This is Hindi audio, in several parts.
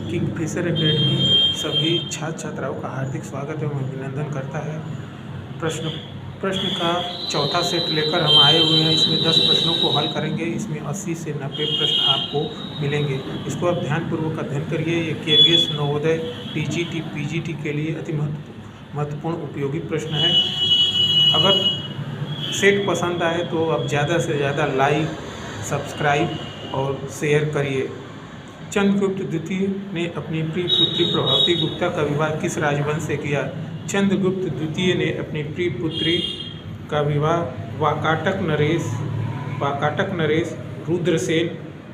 किंगफिशर एकेडमी सभी छात्र छात्राओं का हार्दिक स्वागत एवं अभिनंदन करता है। प्रश्न का चौथा सेट लेकर हम आए हुए हैं। इसमें 10 प्रश्नों को हल करेंगे। इसमें 80 से 90 प्रश्न आपको मिलेंगे। इसको आप ध्यानपूर्वक अध्ययन करिए। ये KVS नवोदय TGT PGT के लिए अति महत्वपूर्ण उपयोगी प्रश्न है। अगर सेट पसंद आए तो आप ज़्यादा से ज़्यादा लाइक, सब्सक्राइब और शेयर करिए। चंद्रगुप्त द्वितीय ने अपनी प्रिय पुत्री प्रभावती गुप्ता का विवाह किस राजवंश से किया? चंद्रगुप्त द्वितीय ने अपनी प्रिय पुत्री का विवाह वाकाटक नरेश रुद्रसेन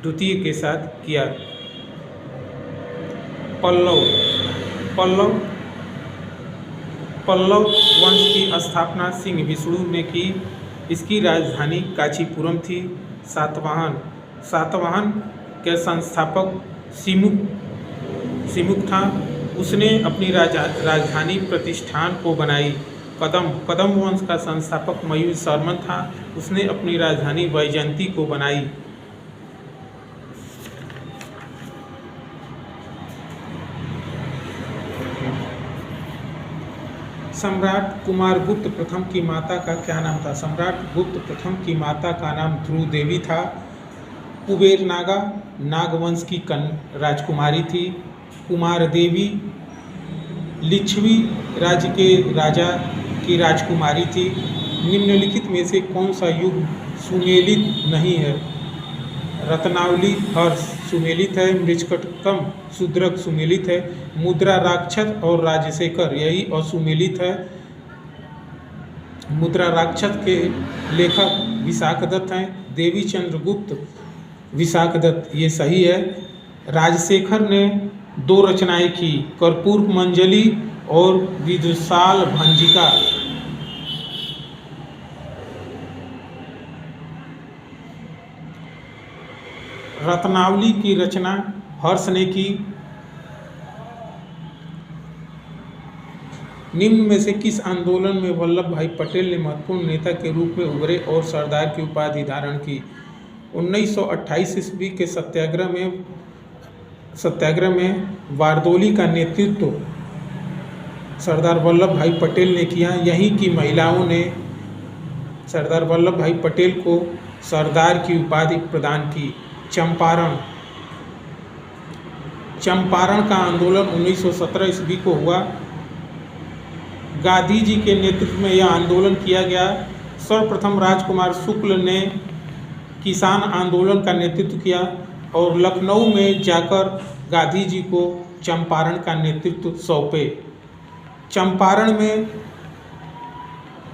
द्वितीय के साथ किया। पल्लव वंश की स्थापना सिंह विष्णु ने की। इसकी राजधानी कांचीपुरम थी। सातवाहन के संस्थापक सिमुक था। उसने अपनी राजधानी प्रतिष्ठान को बनाई। कदम वंश का संस्थापक मयूर शर्मन था। उसने अपनी राजधानी वैजयंती को बनाई। सम्राट कुमारगुप्त प्रथम की माता का क्या नाम था? सम्राट गुप्त प्रथम की माता का नाम ध्रुव देवी था। कुबेर नागवंश की राजकुमारी थी। कुमार देवी लिच्छवी राज्य के राजा की राजकुमारी थी। निम्नलिखित में से कौन सा युग सुमेलित नहीं है? रत्नावली हर्ष सुमेलित है। मृच्छकटकम शूद्रक सुमेलित है। मुद्रा राक्षस और राजशेखर यही असुमेलित है। मुद्रा राक्षस के लेखक विशाखदत्त हैं। देवी चंद्रगुप्त विशाखदत्त ये सही है। राजशेखर ने 2 रचनाएं की, कर्पूर मंजरी और विदुषाल भंजिका। रत्नावली की रचना हर्ष ने की। निम्न में से किस आंदोलन में वल्लभ भाई पटेल ने महत्वपूर्ण नेता के रूप में उभरे और सरदार की उपाधि धारण की? 1928 ईस्वी के सत्याग्रह में बारदौली का नेतृत्व सरदार वल्लभ भाई पटेल ने किया। यहीं की महिलाओं ने सरदार वल्लभ भाई पटेल को सरदार की उपाधि प्रदान की। चंपारण का आंदोलन 1917 ईस्वी को हुआ। गांधी जी के नेतृत्व में यह आंदोलन किया गया। सर्वप्रथम राजकुमार शुक्ल ने किसान आंदोलन का नेतृत्व किया और लखनऊ में जाकर गांधी जी को चंपारण का नेतृत्व सौंपे। चंपारण में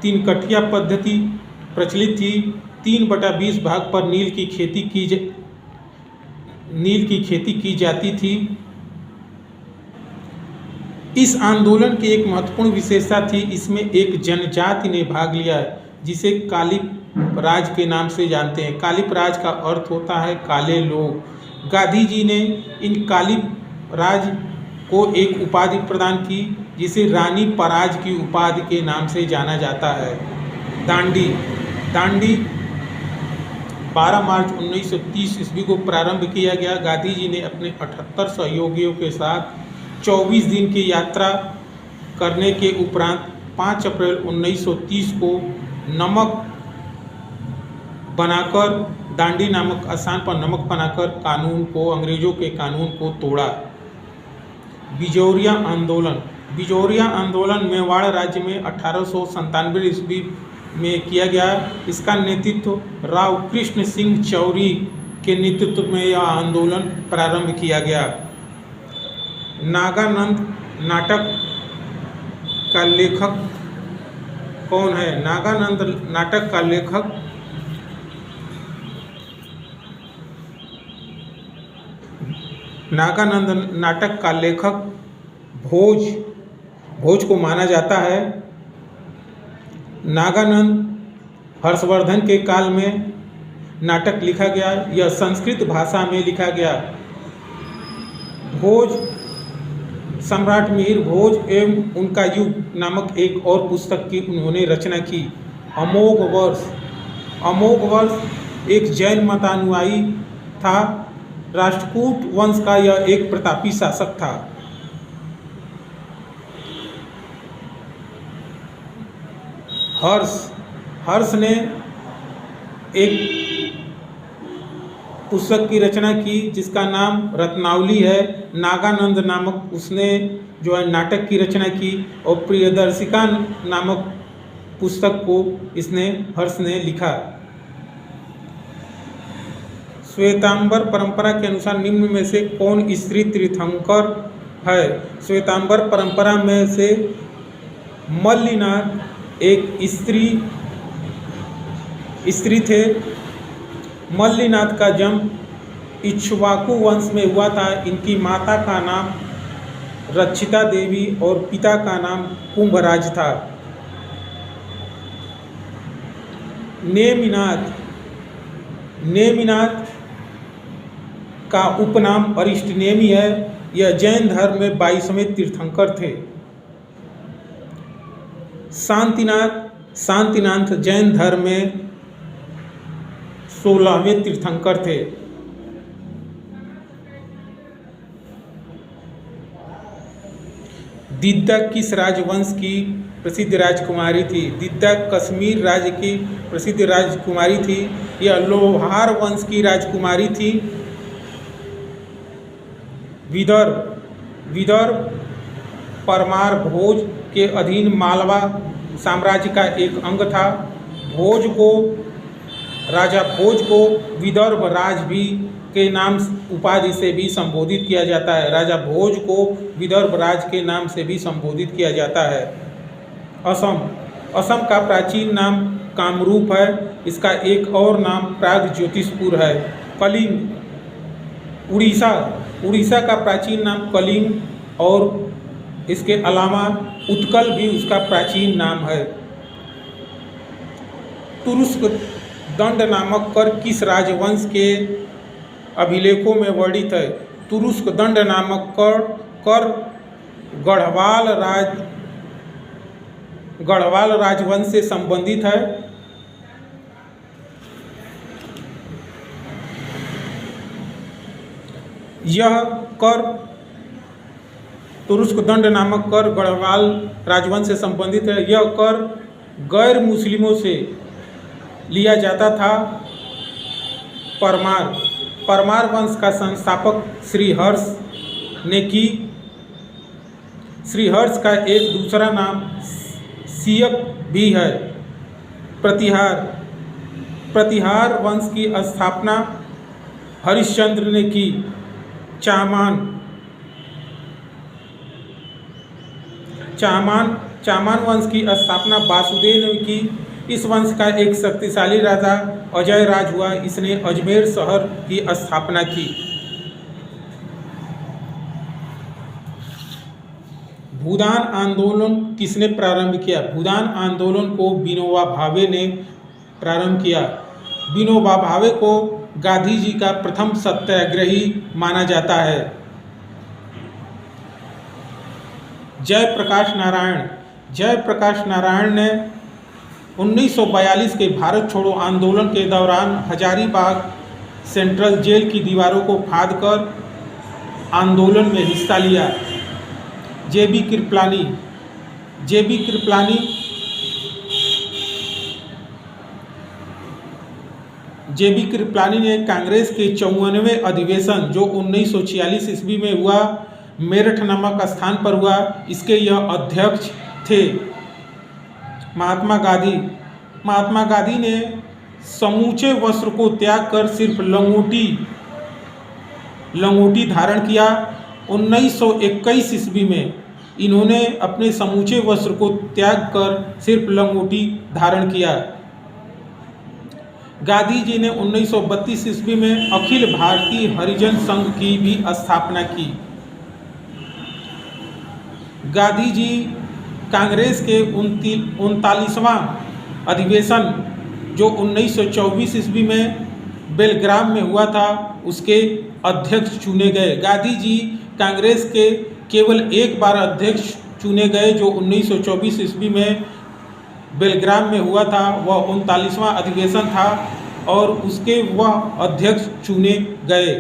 3 कठिया पद्धति प्रचलित थी। 3/20 भाग पर नील की खेती की जाती थी। इस आंदोलन की एक महत्वपूर्ण विशेषता थी, इसमें एक जनजाति ने भाग लिया जिसे कालिप राज के नाम से जानते हैं। कालिप राज का अर्थ होता है काले लोग। गांधी जी ने इन कालिप राज को एक उपाधि प्रदान की जिसे रानी पराज की उपाधि के नाम से जाना जाता है। दांडी 12 मार्च 1930 ईस्वी को प्रारंभ किया गया। गांधी जी ने अपने 78 सहयोगियों के साथ 24 दिन की यात्रा करने के उपरांत 5 अप्रैल 1930 को दांडी नामक स्थान पर नमक बनाकर अंग्रेजों के कानून को तोड़ा। बिजौरिया आंदोलन मेवाड़ राज्य में 1897 ईस्वी में किया गया। इसका नेतृत्व राव कृष्ण सिंह चौरी के नेतृत्व में यह आंदोलन प्रारंभ किया गया। नागानंद नाटक का लेखक कौन है? नागानंद नाटक का लेखक भोज को माना जाता है। नागानंद हर्षवर्धन के काल में नाटक लिखा गया। यह संस्कृत भाषा में लिखा गया। भोज सम्राट मिहिर भोज एवं उनका युग नामक एक और पुस्तक की उन्होंने रचना की। अमोघ वर्ष एक जैन मतानुयायी था। राष्ट्रकूट वंश का यह एक प्रतापी शासक था। हर्ष ने एक पुस्तक की रचना की जिसका नाम रत्नावली है। नागानंद नामक उसने जो है नाटक की रचना की, और प्रियदर्शिका नामक पुस्तक को हर्ष ने लिखा। श्वेतांबर परंपरा के अनुसार निम्न में से कौन स्त्री तीर्थंकर है? श्वेतांबर परंपरा में से मल्लिनाथ एक स्त्री थे। मल्लिनाथ का जन्म इक्ष्वाकु वंश में हुआ था। इनकी माता का नाम रक्षिता देवी और पिता का नाम कुंभराज था। नेमिनाथ का उपनाम अरिष्टनेमि है। यह जैन धर्म में 22वें तीर्थंकर थे। शांतिनाथ जैन धर्म में 16वें तीर्थंकर थे। दिद्दा किस राजवंश की प्रसिद्ध राजकुमारी थी? दिद्दा कश्मीर राज्य की प्रसिद्ध राजकुमारी थी। यह लोहार वंश की राजकुमारी थी। विदर्भ परमार भोज के अधीन मालवा साम्राज्य का एक अंग था। राजा भोज को विदर्भ राज भी के नाम उपाधि से भी संबोधित किया जाता है। राजा भोज को विदर्भ राज के नाम से भी संबोधित किया जाता है। असम का प्राचीन नाम कामरूप है। इसका एक और नाम प्रागज्योतिषपुर है। कलिंग उड़ीसा का प्राचीन नाम कलिंग और इसके अलावा उत्कल भी उसका प्राचीन नाम है। तुरुष्क दंड नामक कर किस राजवंश के अभिलेखों में वर्णित है? तुरुष्क दंड नामक कर गढ़वाल राजवंश से संबंधित है। यह कर तुरुष्क दंड नामक कर गढ़वाल राजवंश से संबंधित है। यह कर गैर मुस्लिमों से लिया जाता था। परमार वंश का संस्थापक श्रीहर्ष ने की। श्रीहर्ष का एक दूसरा नाम सियक भी है। प्रतिहार वंश की स्थापना हरिश्चंद्र ने की। चामान वंश की स्थापना वासुदेव ने की। इस वंश का एक शक्तिशाली राजा अजय राज हुआ। इसने अजमेर शहर की स्थापना की। भूदान आंदोलन किसने प्रारंभ किया? भूदान आंदोलन को विनोबा भावे ने प्रारंभ किया। विनोबा भावे को गांधी जी का प्रथम सत्याग्रही माना जाता है। जयप्रकाश नारायण ने 1942 के भारत छोड़ो आंदोलन के दौरान हजारीबाग सेंट्रल जेल की दीवारों को फाड़कर आंदोलन में हिस्सा लिया। जेबी कृपलानी ने कांग्रेस के 54वें अधिवेशन जो 1946 ईस्वी में हुआ, मेरठ नामक स्थान पर हुआ, इसके यह अध्यक्ष थे। महात्मा गांधी ने समूचे वस्त्र को त्याग कर सिर्फ लंगोटी धारण किया। 1921 ईस्वी में इन्होंने अपने समूचे वस्त्र को त्याग कर सिर्फ लंगोटी धारण किया। गांधी जी ने 1932 ईस्वी में अखिल भारतीय हरिजन संघ की भी स्थापना की। गांधी जी कांग्रेस के 39वां अधिवेशन जो 1924 ईस्वी में बेलग्राम में हुआ था, उसके अध्यक्ष चुने गए। गांधी जी कांग्रेस के केवल एक बार अध्यक्ष चुने गए जो 1924 ईस्वी में बेलग्राम में हुआ था। वह 39वां अधिवेशन था और उसके वह अध्यक्ष चुने गए।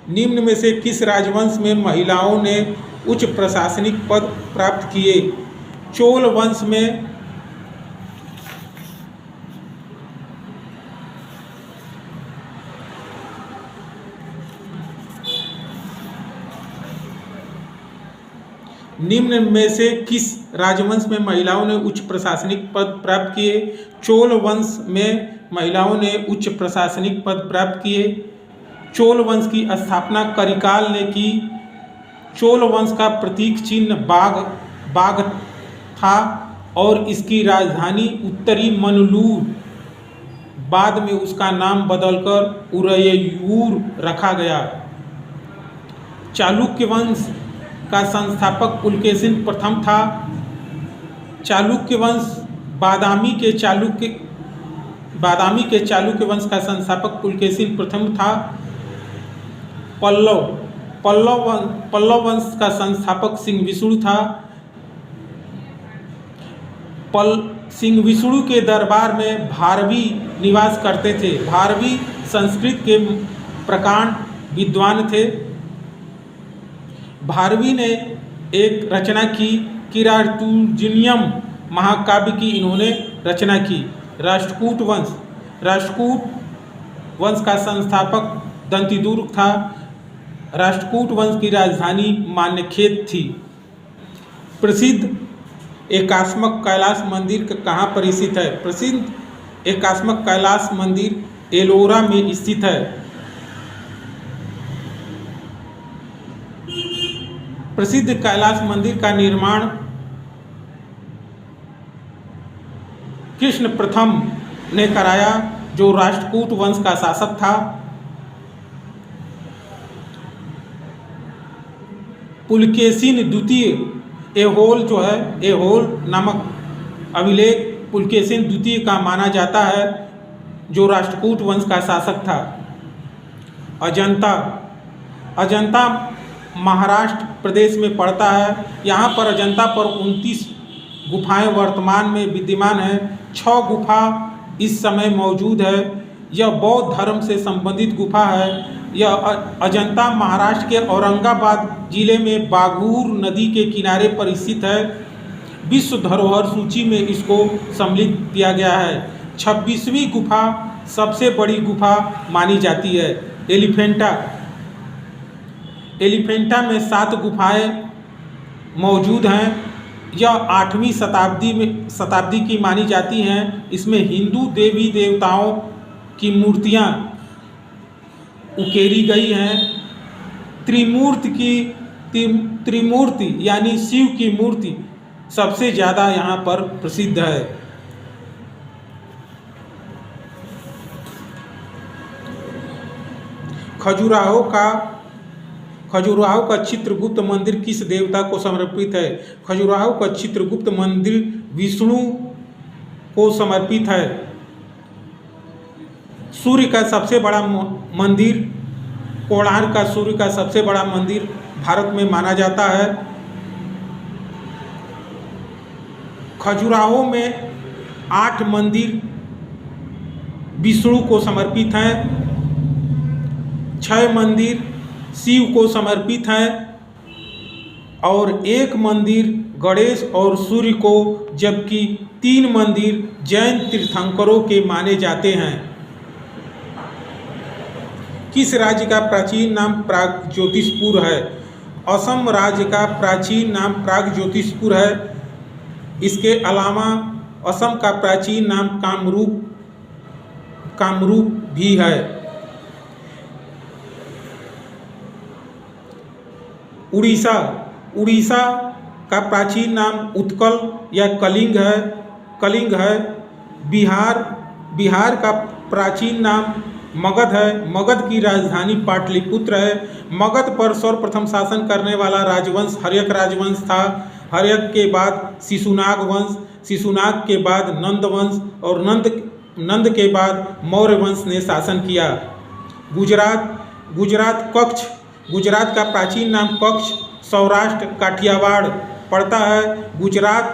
निम्न में से किस राजवंश में महिलाओं ने उच्च प्रशासनिक पद प्राप्त किए? चोल वंश में निम्न में से किस राजवंश में महिलाओं ने उच्च प्रशासनिक पद प्राप्त किए? चोल वंश में महिलाओं ने उच्च प्रशासनिक पद प्राप्त किए। चोल वंश की स्थापना करिकाल ने की। चोल वंश का प्रतीक चिन्ह बाघ था और इसकी राजधानी उत्तरी मनलूर, बाद में उसका नाम बदलकर उदययूर रखा गया। चालुक्य वंश का संस्थापक पुलकेशिन प्रथम था। चालुक्य वंश बादामी के चालुक्य वंश का संस्थापक पुलकेशिन प्रथम था। पल्लव वंश का संस्थापक सिंहविष्णु था। सिंहविष्णु के दरबार में भारवी निवास करते थे। भारवी संस्कृत के प्रकांड विद्वान थे। भारवी ने एक रचना की, किरातुर्जुनियम महाकाव्य की इन्होंने रचना की। राष्ट्रकूट वंश का संस्थापक दंतिदुर्ग था। राष्ट्रकूट वंश की राजधानी मान्यखेत थी। प्रसिद्ध एकास्मक कैलाश मंदिर कहाँ पर स्थित है? प्रसिद्ध एकास्मक कैलाश मंदिर एलोरा में स्थित है। प्रसिद्ध कैलाश मंदिर का निर्माण कृष्ण प्रथम ने कराया, जो राष्ट्रकूट वंश का शासक था। पुलकेशिन द्वितीय एहोल नामक अभिलेख पुलकेशिन द्वितीय का माना जाता है, जो राष्ट्रकूट वंश का शासक था। अजंता महाराष्ट्र प्रदेश में पड़ता है। यहाँ पर अजंता पर 29 गुफाएं वर्तमान में विद्यमान हैं। 6 गुफा इस समय मौजूद है। यह बौद्ध धर्म से संबंधित गुफा है। यह अजंता महाराष्ट्र के औरंगाबाद जिले में बाघूर नदी के किनारे पर स्थित है। विश्व धरोहर सूची में इसको सम्मिलित किया गया है। 26वीं गुफा सबसे बड़ी गुफा मानी जाती है। एलिफेंटा में 7 गुफाएं मौजूद हैं। यह 8वीं शताब्दी की मानी जाती हैं। इसमें हिंदू देवी देवताओं की मूर्तियां उकेरी गई हैं। त्रिमूर्ति यानी शिव की मूर्ति सबसे ज़्यादा यहाँ पर प्रसिद्ध है। खजुराहो का चित्रगुप्त मंदिर किस देवता को समर्पित है? खजुराहो का चित्रगुप्त मंदिर विष्णु को समर्पित है। सूर्य का सबसे बड़ा मंदिर, कोणार्क का सूर्य का सबसे बड़ा मंदिर भारत में माना जाता है। खजुराहो में 8 मंदिर विष्णु को समर्पित हैं। 6 मंदिर शिव को समर्पित हैं और 1 मंदिर गणेश और सूर्य को, जबकि 3 मंदिर जैन तीर्थंकरों के माने जाते हैं। किस राज्य का प्राचीन नाम प्रागज्योतिषपुर है? असम राज्य का प्राचीन नाम प्रागज्योतिषपुर है। इसके अलावा असम का प्राचीन नाम कामरूप भी है। उड़ीसा का प्राचीन नाम उत्कल या कलिंग है। बिहार का प्राचीन नाम मगध है। मगध की राजधानी पाटलिपुत्र है। मगध पर सर्वप्रथम शासन करने वाला राजवंश हर्यक राजवंश था। हर्यक के बाद शिशुनाग वंश, शिशुनाग के बाद नंद वंश और नंद के बाद मौर्य वंश ने शासन किया। गुजरात का प्राचीन नाम कच्छ, सौराष्ट्र काठियावाड़ पड़ता है। गुजरात